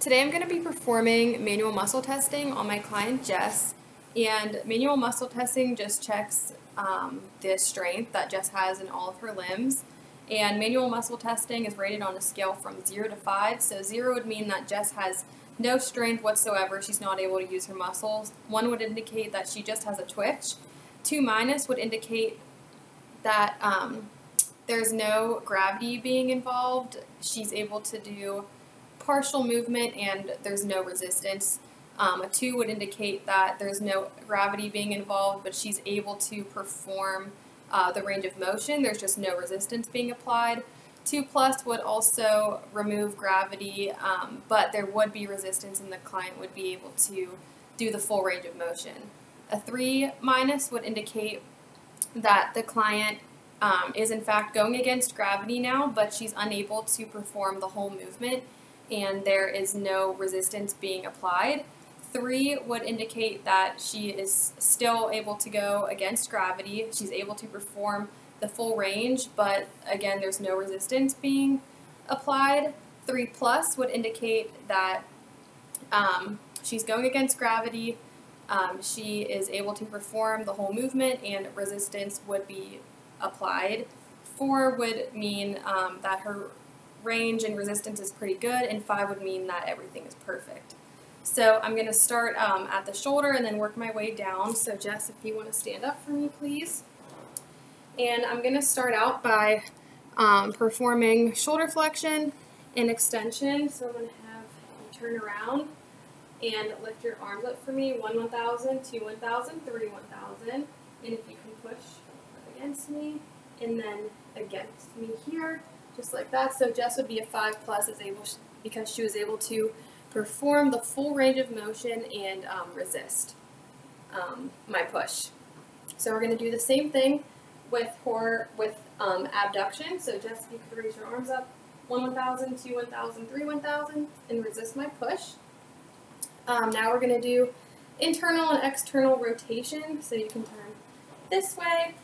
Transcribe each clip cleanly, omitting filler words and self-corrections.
Today I'm going to be performing manual muscle testing on my client Jess, and manual muscle testing just checks the strength that Jess has in all of her limbs. And manual muscle testing is rated on a scale from 0 to 5, so 0 would mean that Jess has no strength whatsoever, she's not able to use her muscles. 1 would indicate that she just has a twitch. 2 minus would indicate that there's no gravity being involved, she's able to do partial movement and there's no resistance. A 2 would indicate that there's no gravity being involved, but she's able to perform the range of motion, there's just no resistance being applied. 2 plus would also remove gravity, but there would be resistance and the client would be able to do the full range of motion. A 3 minus would indicate that the client is in fact going against gravity now, but she's unable to perform the whole movement and there is no resistance being applied. 3 would indicate that she is still able to go against gravity. She's able to perform the full range, but again, there's no resistance being applied. 3 plus would indicate that she's going against gravity. She is able to perform the whole movement and resistance would be applied. 4 would mean that her range and resistance is pretty good, and 5 would mean that everything is perfect. So I'm going to start at the shoulder and then work my way down. So Jess, if you want to stand up for me, please. And I'm going to start out by performing shoulder flexion and extension. So I'm going to have you turn around and lift your arms up for me. 1 1,000, 2 1,000, 3 1,000. And if you can push up against me and then against me here, just like that. So Jess would be a 5 plus because she was able to perform the full range of motion and resist my push. So we're going to do the same thing with abduction. So Jess, if you could raise your arms up, 1 1,000, 2 1,000, 3 1,000, and resist my push. Now we're going to do internal and external rotation. So you can turn this way,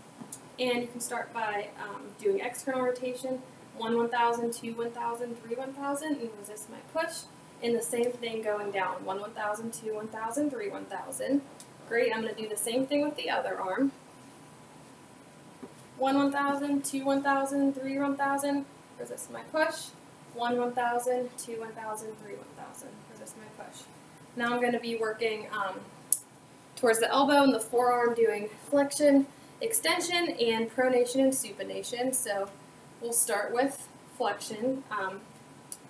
and you can start by doing external rotation. 1 1,000, 2 1,000, 3 1,000, and resist my push. And the same thing going down. 1 1,000, 2 1,000, 3 1,000. Great, I'm going to do the same thing with the other arm. 1 1,000, 2 1,000, 3 1,000, resist my push. 1 1,000, 2 1,000, 3 1,000, resist my push. Now I'm going to be working towards the elbow and the forearm, doing flexion, extension, and pronation and supination. So we'll start with flexion.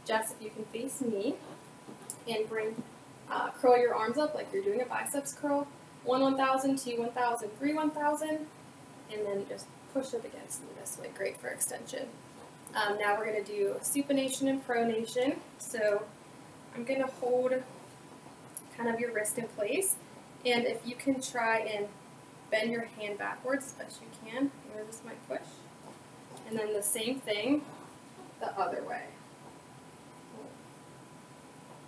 Jess, if you can face me and curl your arms up like you're doing a biceps curl. 1 1,000, 2 1,000, 3 1,000, and then just push up against me this way. Great for extension. Now we're going to do supination and pronation. So I'm going to hold kind of your wrist in place, and if you can try and bend your hand backwards as best you can, where this might push. And then the same thing the other way.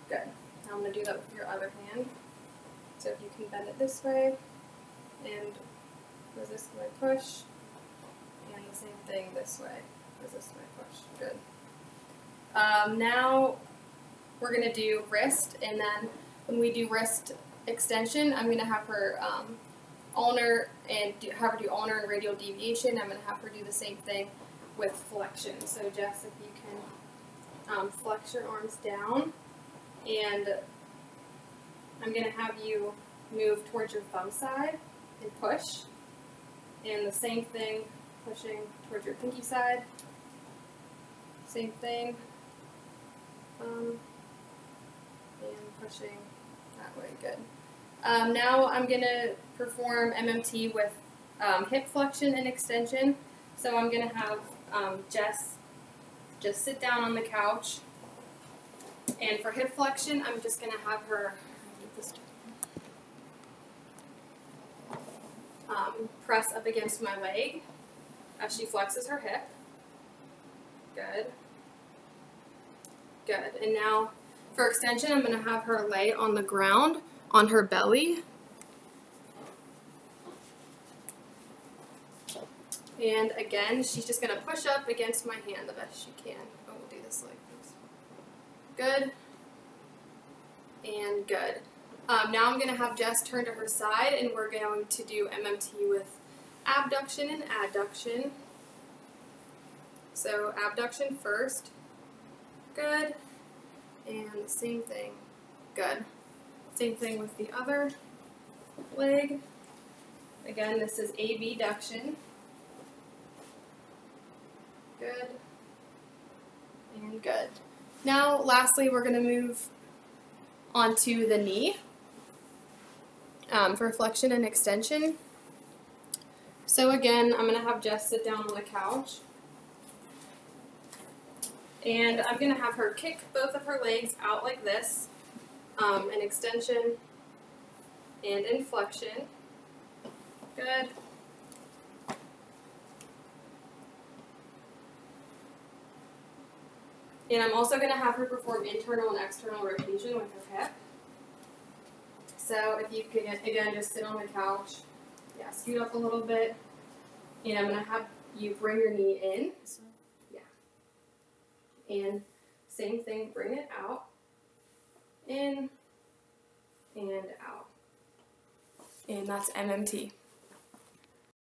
Good. Now I'm going to do that with your other hand. So if you can bend it this way and resist my push, and the same thing this way, resist my push. Good. Now we're going to do wrist, and then when we do wrist extension, I'm going to have her ulnar and have her do ulnar and radial deviation. I'm going to have her do the same thing with flexion. So Jess, if you can flex your arms down, and I'm going to have you move towards your thumb side and push, and the same thing, pushing towards your pinky side, same thing, and pushing that way. Good. Now I'm going to perform MMT with hip flexion and extension. So I'm going to have Jess just sit down on the couch, and for hip flexion, I'm just going to have her press up against my leg as she flexes her hip. Good. Good. And now for extension, I'm going to have her lay on the ground on her belly. And again, she's just going to push up against my hand the best she can. Oh, we'll do this like this. Good. and good. Now I'm going to have Jess turn to her side, and we're going to do MMT with abduction and adduction. So abduction first, good, and same thing, good. Same thing with the other leg. Again, this is abduction, good, and good. Now, lastly, we're going to move onto the knee for flexion and extension. So again, I'm going to have Jess sit down on the couch, and I'm going to have her kick both of her legs out like this, in extension and in flexion. Good. And I'm also going to have her perform internal and external rotation with her hip. So if you could, again, just sit on the couch, yeah, scoot up a little bit, and I'm going to have you bring your knee in, yeah, and same thing, bring it out, in, and out, and that's MMT.